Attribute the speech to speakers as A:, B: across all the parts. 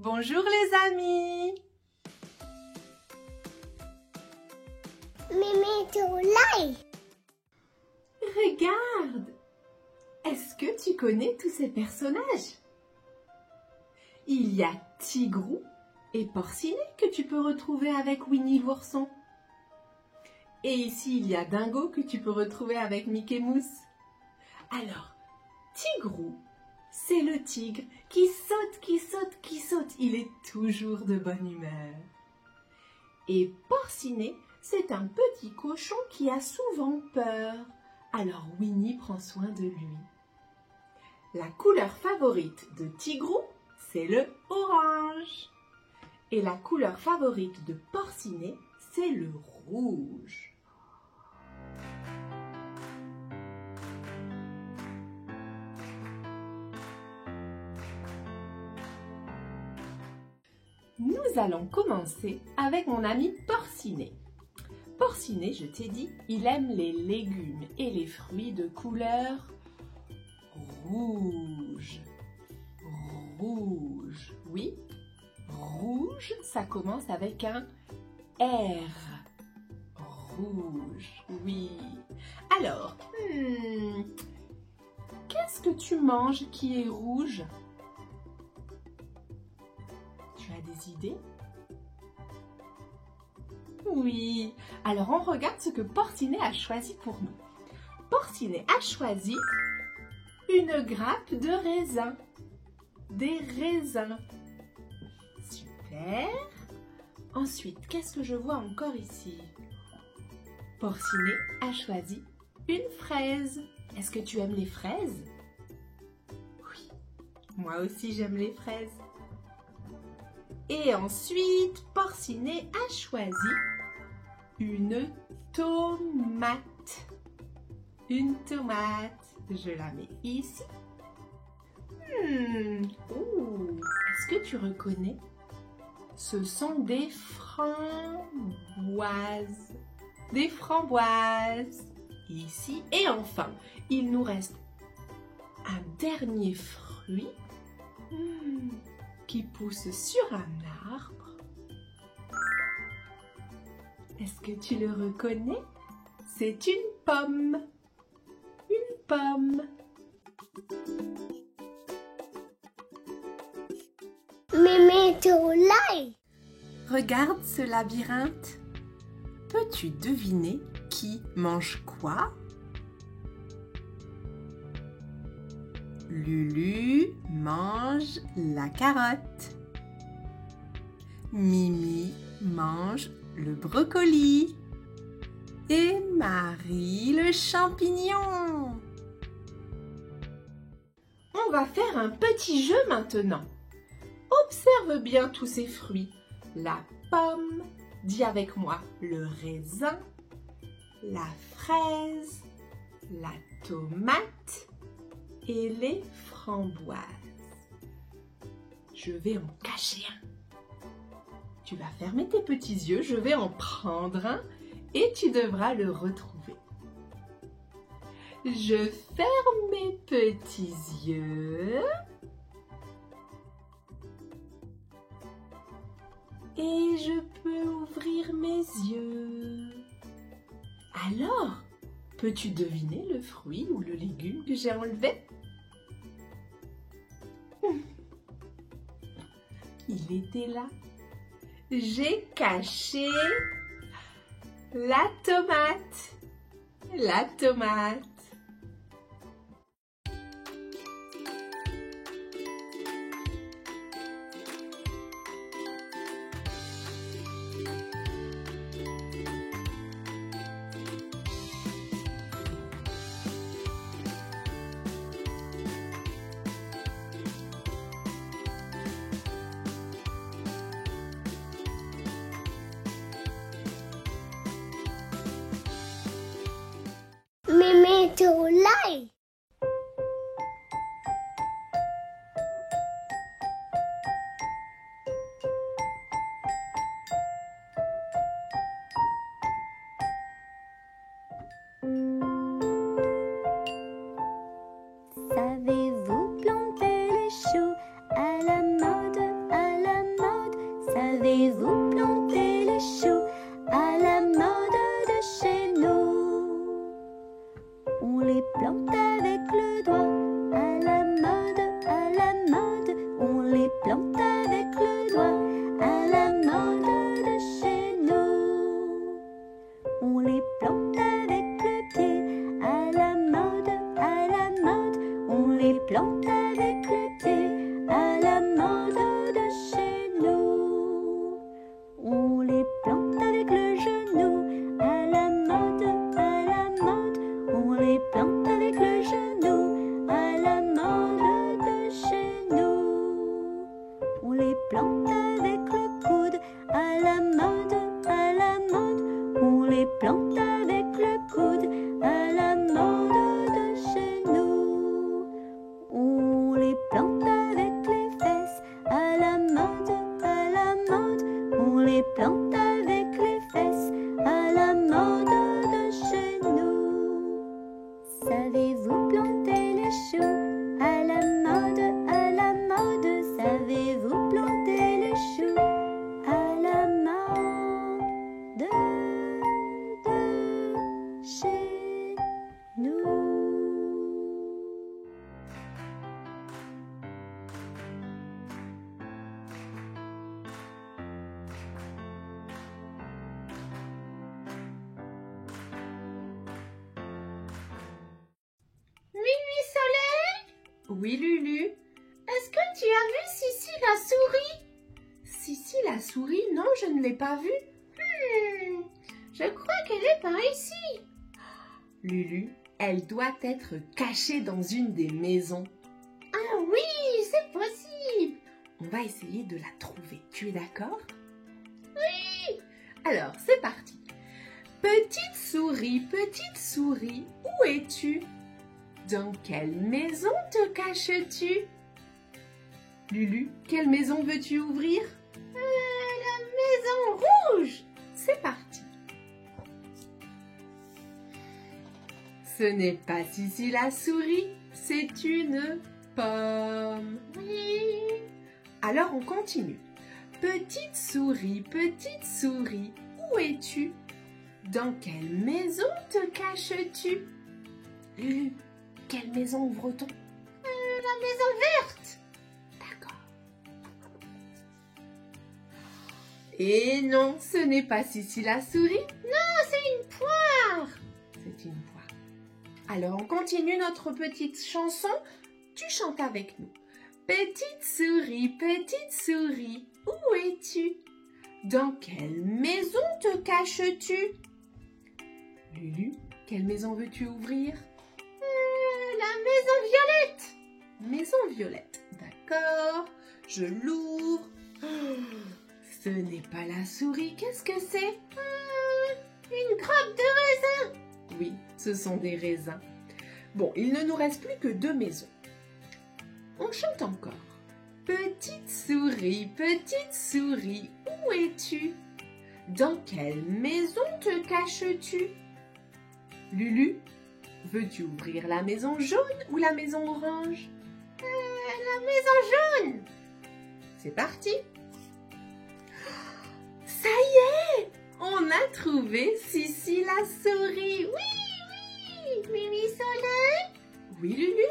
A: Bonjour les amis!
B: Mimi Toulay.
A: Regarde! Est-ce que tu connais tous ces personnages? Il y a Tigrou et Porcinet que tu peux retrouver avec Winnie l'ourson. Et ici, il y a Dingo que tu peux retrouver avec Mickey Mouse. Alors, Tigrou, c'est le tigre qui saute, qui saute, qui saute. Il est toujours de bonne humeur. Et Porcinet, c'est un petit cochon qui a souvent peur. Alors Winnie prend soin de lui. La couleur favorite de Tigrou, c'est le orange. Et la couleur favorite de Porcinet, c'est le rouge. Nous allons commencer avec mon ami Porcinet. Porcinet, je t'ai dit, il aime les légumes et les fruits de couleur rouge. Rouge, oui. Rouge, ça commence avec un R. Rouge, oui. Alors, qu'est-ce que tu manges qui est rouge? Tu as des idées? Oui. Alors, on regarde ce que Porcinet a choisi pour nous. Porcinet a choisi une grappe de raisins. Des raisins. Super. Ensuite, qu'est-ce que je vois encore ici? Porcinet a choisi une fraise. Est-ce que tu aimes les fraises? Oui. Moi aussi, j'aime les fraises. Et ensuite, Porcinet a choisi une tomate. Une tomate. Je la mets ici. Est-ce que tu reconnais? Ce sont des framboises. Des framboises. Ici. Et enfin, il nous reste un dernier fruit qui pousse sur un arbre. Est-ce que tu le reconnais? C'est une pomme. Une pomme.
B: Mimi Toulay.
A: Regarde ce labyrinthe. Peux-tu deviner qui mange quoi? Lulu mange la carotte. Mimi mange le brocoli. Et Marie le champignon. On va faire un petit jeu maintenant. Observe bien tous ces fruits. La pomme, dis avec moi, le raisin, la fraise, la tomate et les framboises. Je vais en cacher un. Tu vas fermer tes petits yeux, je vais en prendre un et tu devras le retrouver. Je ferme mes petits yeux. Et je peux ouvrir mes yeux. Alors, peux-tu deviner le fruit ou le légume que j'ai enlevé? Il était là. J'ai caché la tomate. La tomate.
B: Mimi Toulay.
C: Savez-vous planter les choux à la mode, à la On les plante avec le coude, à la mode, à la mode. On les plante avec le coude, à la mode de chez nous. On les plante avec les fesses, à la mode, à la mode. On les plante avec les fesses, à la mode de chez nous. Savez-vous planter les choux, à la mode, à la mode? Savez-vous planter les choux, à la mode de chez nous?
A: Mimi Soleil? Oui, Lulu. Est-ce que tu as vu Sissi la souris? Sissi la souris? Non, je ne l'ai pas vue. Je crois qu'elle est par ici. Lulu, elle doit être cachée dans une des maisons. Ah oui, c'est possible. On va essayer de la trouver. Tu es d'accord? Oui. Alors, c'est parti. Petite souris, où es-tu? Dans quelle maison te caches-tu? Lulu, quelle maison veux-tu ouvrir? La maison rouge. C'est parti. Ce n'est pas Sissi la souris, c'est une pomme. Oui. Alors on continue. Petite souris, où es-tu? Dans quelle maison te caches-tu? Lulu, quelle maison ouvre-t-on? La maison verte. D'accord. Et non, ce n'est pas Sissi la souris. Non, c'est une poire. C'est une poire. Alors, on continue notre petite chanson. Tu chantes avec nous. Petite souris, où es-tu? Dans quelle maison te caches-tu? Lulu, quelle maison veux-tu ouvrir? La maison violette. Maison violette, d'accord. Je l'ouvre. Ce n'est pas la souris, qu'est-ce que c'est? Une grappe de raisins. Oui, ce sont des raisins. Bon, il ne nous reste plus que 2 maisons. On chante encore. Petite souris, où es-tu? Dans quelle maison te caches-tu? Lulu, veux-tu ouvrir la maison jaune ou la maison orange? La maison jaune. C'est parti. Ça y est, on a trouvé Sissi la souris. Oui, Mimi Soleil. Oui, Lulu.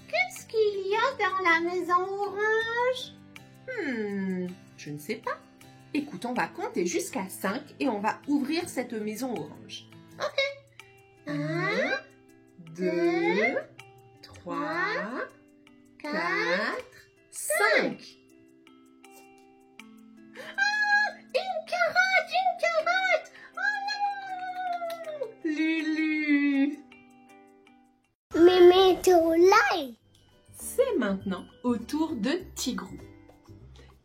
A: Qu'est-ce qu'il y a dans la maison orange? Je ne sais pas. Écoute, on va compter jusqu'à 5 et on va ouvrir cette maison orange. Ok. 1, 2, 3, 4, 5. Une carotte! Oh non! Lulu!
B: Mimi Soleil.
A: C'est maintenant au tour de Tigrou.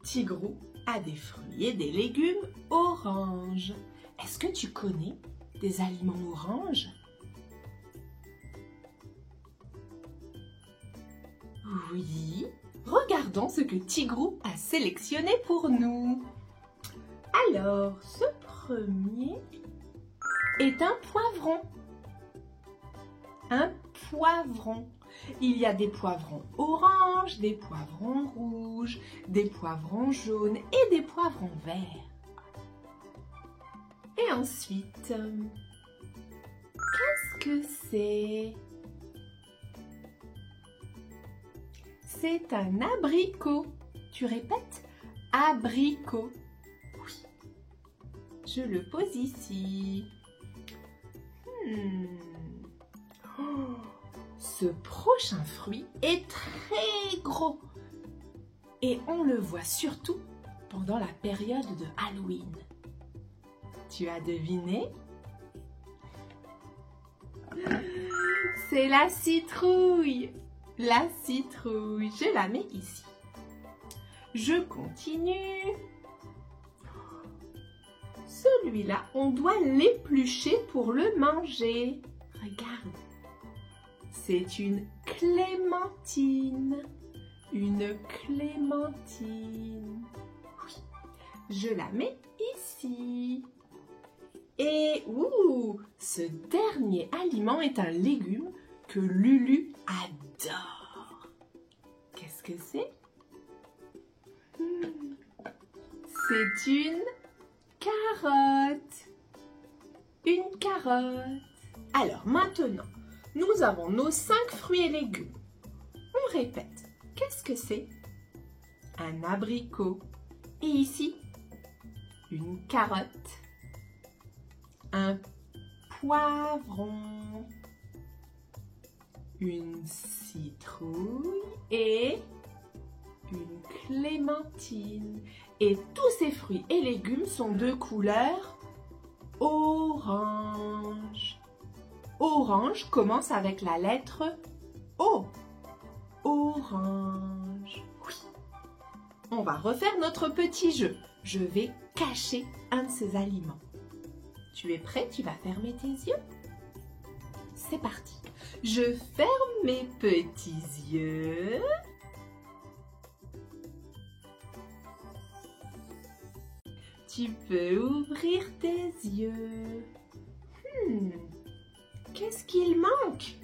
A: Tigrou a des fruits et des légumes oranges. Est-ce que tu connais des aliments oranges? Oui, regardons ce que Tigrou a sélectionné pour nous. Alors, ce premier est un poivron. Un poivron. Il y a des poivrons oranges, des poivrons rouges, des poivrons jaunes et des poivrons verts. Et ensuite, qu'est-ce que c'est? C'est un abricot. Tu répètes? Abricot. Oui. Je le pose ici. Oh, ce prochain fruit est très gros. Et on le voit surtout pendant la période de Halloween. Tu as deviné? C'est la citrouille. La citrouille, je la mets ici. Je continue. Celui-là, on doit l'éplucher pour le manger. Regarde. C'est une clémentine. Une clémentine. Oui. Je la mets ici. Et ce dernier aliment est un légume que Lulu adore. Qu'est-ce que c'est? C'est une carotte. Une carotte. Alors maintenant, nous avons nos 5 fruits et légumes. On répète. Qu'est-ce que c'est? Un abricot. Et ici, une carotte. Un poivron. Une citrouille et une clémentine. Et tous ces fruits et légumes sont de couleur orange. Orange commence avec la lettre O. Orange. Oui. On va refaire notre petit jeu. Je vais cacher un de ces aliments. Tu es prêt? Tu vas fermer tes yeux? C'est parti. Je ferme mes petits yeux. Tu peux ouvrir tes yeux. Qu'est-ce qu'il manque?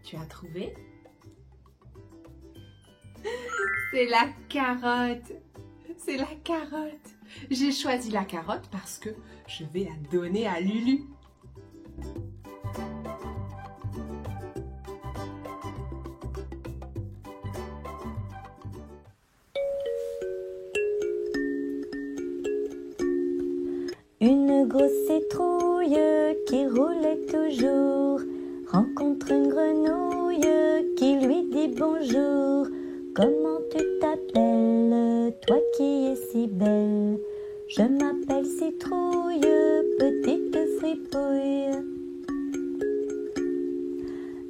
A: Tu as trouvé? C'est la carotte. C'est la carotte. J'ai choisi la carotte parce que je vais la donner à Lulu.
C: Une grosse citrouille qui roulait toujours rencontre une grenouille qui lui dit bonjour. Comment tu t'appelles, toi qui es si belle? Je m'appelle Citrouille, petite fripouille.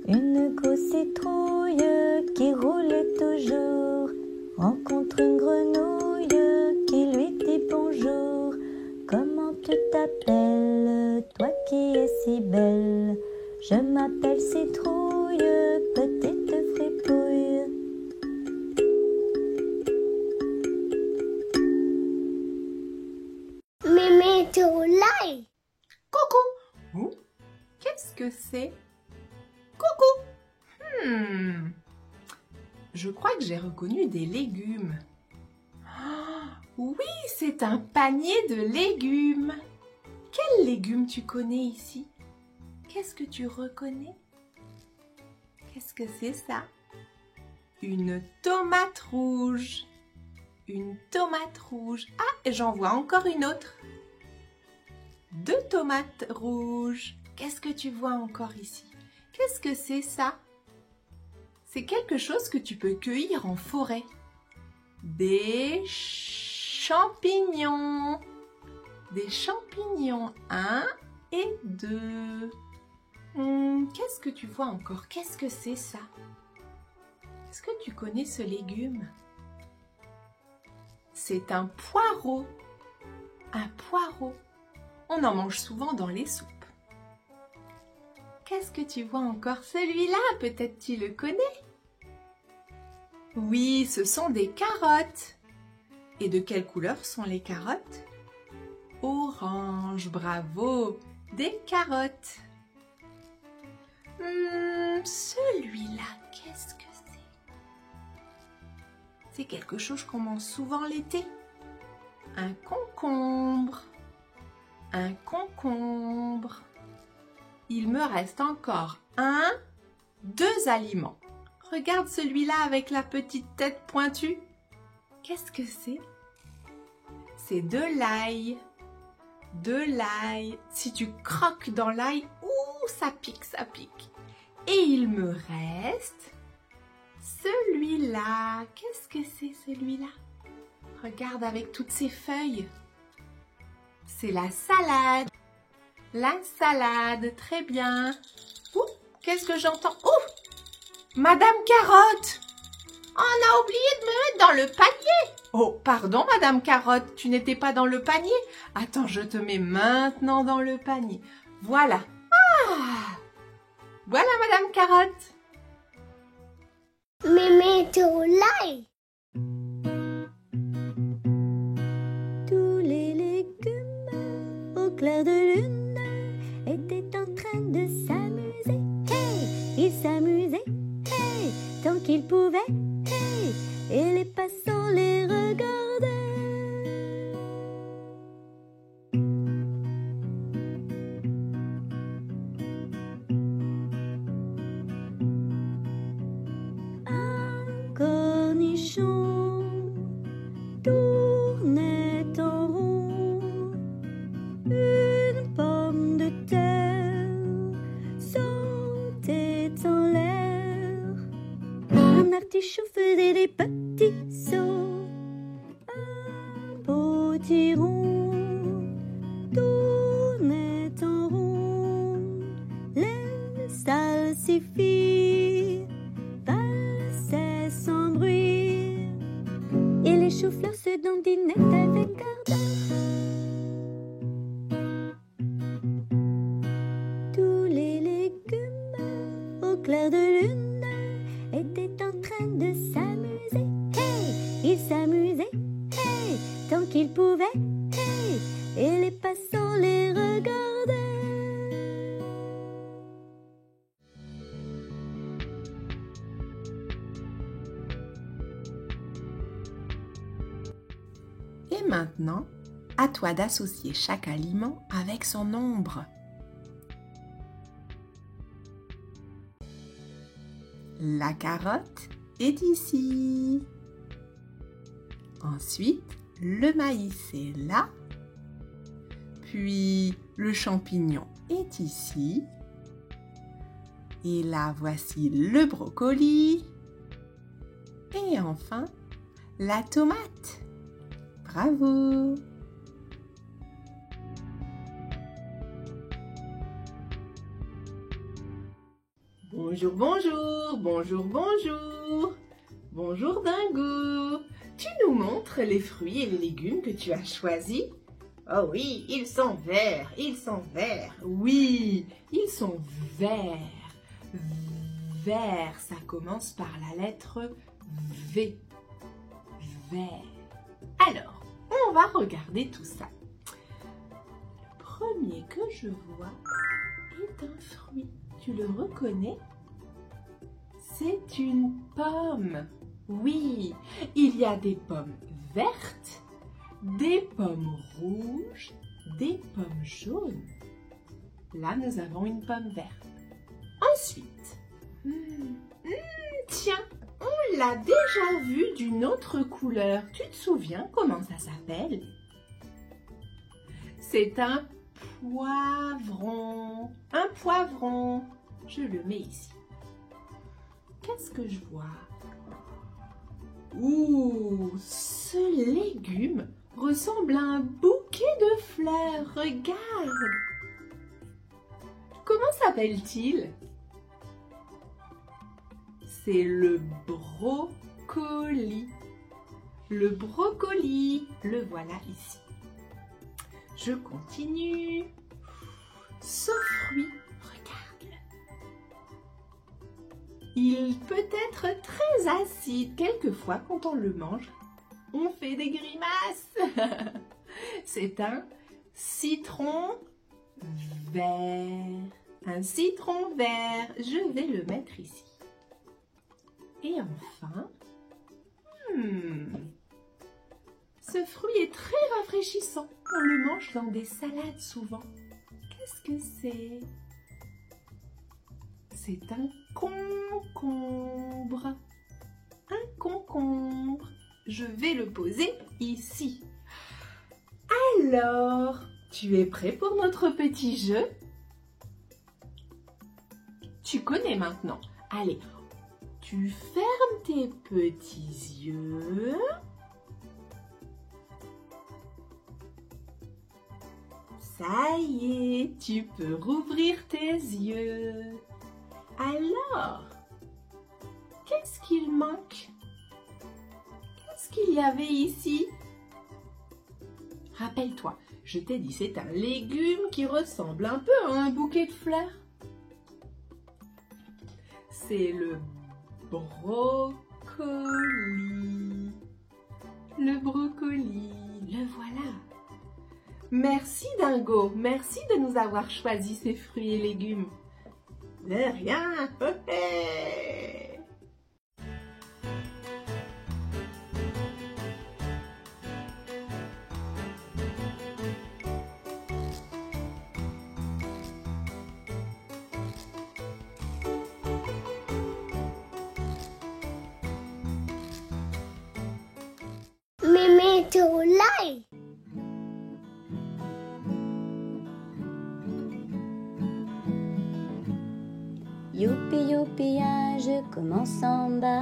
C: Une grosse citrouille qui roulait toujours rencontre une grenouille qui lui dit bonjour. Comment tu t'appelles, toi qui es si belle? Je m'appelle Citrouille, petite fripouille.
B: Mémé Toulaye.
A: Coucou. Qu'est-ce que c'est? Coucou. Je crois que j'ai reconnu des légumes. Oui, c'est un panier de légumes. Quels légumes tu connais ici? Qu'est-ce que tu reconnais? Qu'est-ce que c'est ça? Une tomate rouge. Une tomate rouge. Ah, et j'en vois encore une autre. 2 tomates rouges. Qu'est-ce que tu vois encore ici? Qu'est-ce que c'est ça? C'est quelque chose que tu peux cueillir en forêt. Des champignons. Des champignons. 1 et 2. Qu'est-ce que tu vois encore? Qu'est-ce que c'est ça? Est-ce que tu connais ce légume? C'est un poireau. Un poireau. On en mange souvent dans les soupes. Qu'est-ce que tu vois encore? Celui-là, peut-être tu le connais? Oui, ce sont des carottes. Et de quelle couleur sont les carottes? Orange, bravo! Des carottes. Celui-là, qu'est-ce que c'est? C'est quelque chose qu'on mange souvent l'été. Un concombre. Un concombre. Il me reste encore 2 aliments. Regarde celui-là avec la petite tête pointue. Qu'est-ce que c'est? C'est de l'ail. De l'ail. Si tu croques dans l'ail, ça pique, ça pique. Et il me reste celui-là. Qu'est-ce que c'est celui-là? Regarde avec toutes ces feuilles. C'est la salade. La salade, très bien. Qu'est-ce que j'entends? Madame Carotte! On a oublié de me mettre dans le panier! Oh, pardon, Madame Carotte, tu n'étais pas dans le panier? Attends, je te mets maintenant dans le panier. Voilà. Ah! Voilà, Madame Carotte.
B: Mimi to life.
C: Tous les légumes au clair de lune étaient en train de s'amuser. Hey! Ils s'amusaient, hey! Tant qu'ils pouvaient, hey! Et les passants les regardaient. Un cornichon tournait en rond, une pomme de terre sautait en l'air, un artichaut faisait des petits sauts, un potiron tournait en rond, les salsifis passaient sans bruit, et les choux-fleurs se dandinaient avec ardeur. Tous les légumes au clair de lune étaient en train de s'amuser. Hey! Ils s'amusaient, hey! Tant qu'ils pouvaient, hey! Et les passants les regardaient.
A: Et maintenant, à toi d'associer chaque aliment avec son ombre. La carotte est ici. Ensuite, le maïs est là. Puis, le champignon est ici. Et là, voici le brocoli. Et enfin, la tomate. Bravo! Bonjour, bonjour, bonjour, bonjour. Bonjour Dingo. Tu nous montres les fruits et les légumes que tu as choisis? Oh oui, ils sont verts, ils sont verts. Oui, ils sont verts. Vert, ça commence par la lettre V. Vert. Alors, on va regarder tout ça. Le premier que je vois est un fruit. Tu le reconnais? C'est une pomme. Oui, il y a des pommes vertes, des pommes rouges, des pommes jaunes. Là, nous avons une pomme verte. Ensuite, tiens, on l'a déjà vu d'une autre couleur. Tu te souviens comment ça s'appelle? C'est un poivron. Un poivron. Je le mets ici. Qu'est-ce que je vois? Ouh, ce légume ressemble à un bouquet de fleurs. Regarde. Comment s'appelle-t-il? C'est le brocoli. Le brocoli, le voilà ici. Je continue. Ce fruit, regarde-le. Il peut être très acide. Quelquefois, quand on le mange, on fait des grimaces. C'est un citron vert. Un citron vert. Je vais le mettre ici. Et enfin, ce fruit est très rafraîchissant. On le mange dans des salades souvent. Qu'est-ce que c'est? C'est un concombre. Un concombre. Je vais le poser ici. Alors, tu es prêt pour notre petit jeu? Tu connais maintenant. Allez, tu fermes tes petits yeux. Ça y est, tu peux rouvrir tes yeux. Alors, qu'il manque? Qu'est-ce qu'il y avait ici? Rappelle-toi, je t'ai dit c'est un légume qui ressemble un peu à un bouquet de fleurs. C'est le brocoli. Le brocoli, le voilà. Merci Dingo, merci de nous avoir choisi ces fruits et légumes. De rien.
B: Memento Life.
C: Youpi youpi, ah, je commence en bas.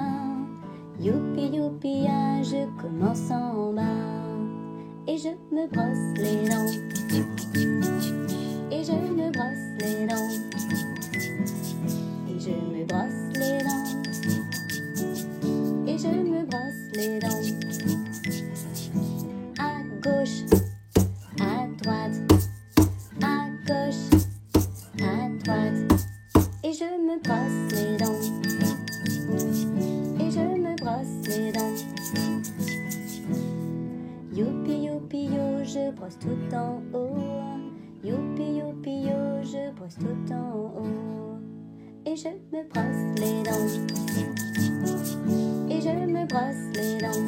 C: Youpi youpi, ah, je commence en bas. Et je me brosse les dents. Et je me brosse les dents. Et je me brosse les dents. Et je me brosse les dents. À gauche, à droite, à gauche, à droite. Et je me brosse les dents. Et je me brosse les dents. Youpi youpi yo, je brosse tout en haut. Youpi youpi yo, je brosse tout en haut. Et je me brosse les dents. Et je me brosse les dents.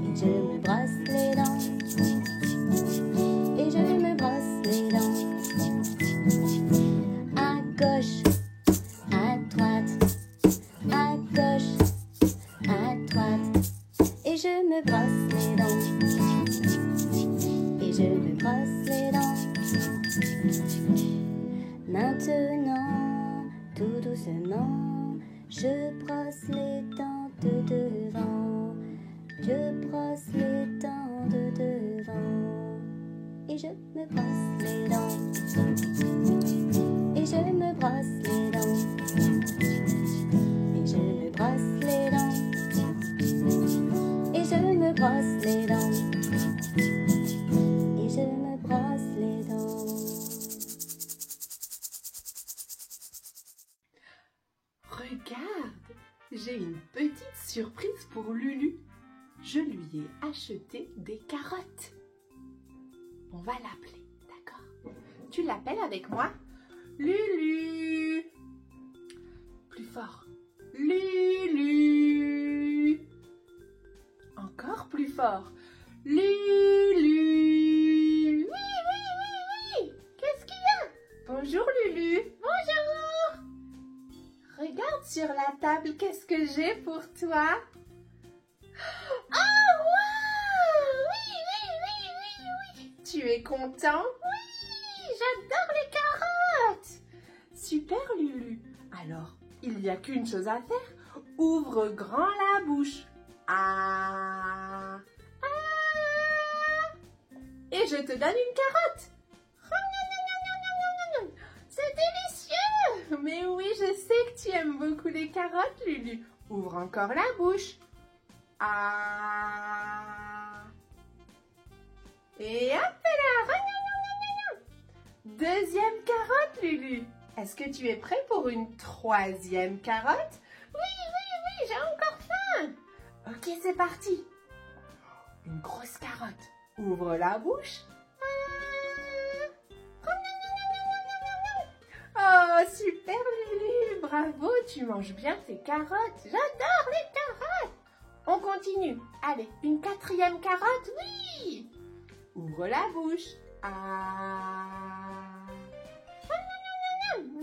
C: Et je me brosse les dents. Et je me brosse les dents. À gauche, à droite, à gauche, à droite. Et je me brosse les dents. Et je me brosse les dents. Maintenant, tout doucement, je brosse les dents de devant. Je brosse les dents de devant. Et je me brosse les dents. Et je me brosse les dents. Et je me brosse les dents. Et je me brosse les dents. Et je me brosse les dents.
A: Regarde, j'ai une petite surprise pour Lulu. Je lui ai acheté des carottes. On va l'appeler, d'accord? Tu l'appelles avec moi? Lulu! Plus fort. Lulu! Encore plus fort. Lulu! Oui, oui, oui, oui! Qu'est-ce qu'il y a? Bonjour Lulu! Bonjour! Regarde sur la table, qu'est-ce que j'ai pour toi? Oh, wow! Oui, oui, oui, oui, oui! Tu es content? Oui, j'adore les carottes! Super Lulu! Alors, il n'y a qu'une chose à faire. Ouvre grand la bouche. Ah! Ah! Et je te donne une carotte. C'est délicieux! Mais oui, je sais que tu aimes beaucoup les carottes, Lulu. Ouvre encore la bouche. Ah! Et hop là! Deuxième carotte, Lulu. Est-ce que tu es prêt pour une troisième carotte? Oui, oui, oui, j'ai encore faim. Ok, c'est parti. Une grosse carotte. Ouvre la bouche. Oh, super Lulu, bravo, tu manges bien tes carottes. J'adore les carottes. On continue. Allez, une quatrième carotte, oui. Ouvre la bouche. Ah.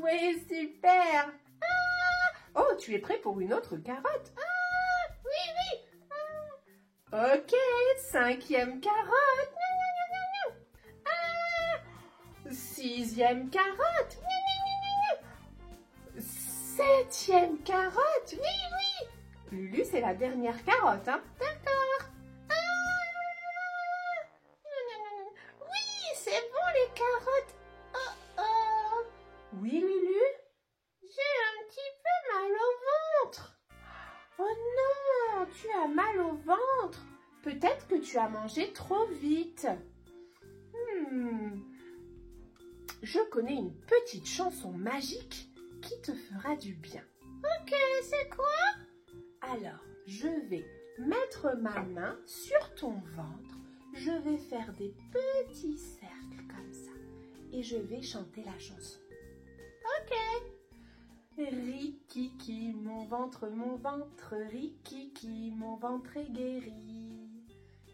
A: Oui, super. Ah. Oh, tu es prêt pour une autre carotte? Ah, oui, oui. Ah. Ok, cinquième carotte. Ah. Sixième carotte. Septième carotte. Oui, oui. Lulu, c'est la dernière carotte, hein? D'accord. Ah. Oui, c'est bon les carottes. Oh, oh. Oui, Lulu? J'ai un petit peu mal au ventre. tu as mal au ventre? Peut-être que tu as mangé trop vite. Je connais une petite chanson magique qui te fera du bien.
B: Ok, c'est quoi?
A: Alors, je vais mettre ma main sur ton ventre. Je vais faire des petits cercles comme ça. Et je vais chanter la chanson.
B: Ok.
A: Rikiki, mon ventre, rikiki, mon ventre est guéri.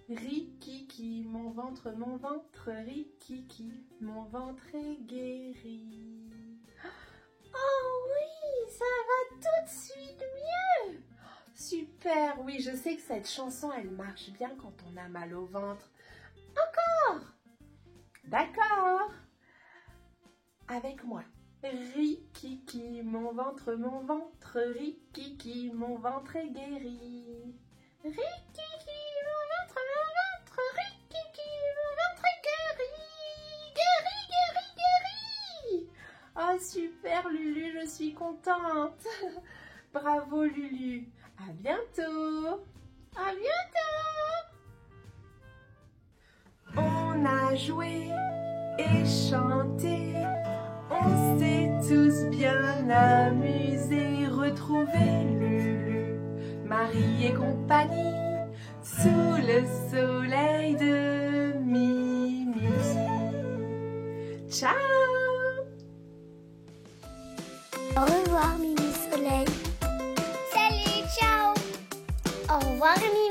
A: Rikiki, mon ventre, rikiki, mon ventre est guéri.
B: Oh oui, ça va tout de suite mieux.
A: Super, oui, je sais que cette chanson, elle marche bien quand on a mal au ventre.
B: Encore.
A: D'accord. Avec moi. Rikiki, mon ventre, rikiki, mon ventre est guéri.
B: Rikiki, mon ventre, rikiki, mon ventre est guéri. Guéri, guéri, guéri.
A: Oh super Lulu, je suis contente. Bravo Lulu. À bientôt.
B: À bientôt.
A: On a joué et chanté. On s'est tous bien amusés. Retrouvez Lulu, Marie et compagnie sous le soleil de Mimi. Ciao.
B: Au revoir Mimi Soleil. Salut, ciao. Au revoir Mimi.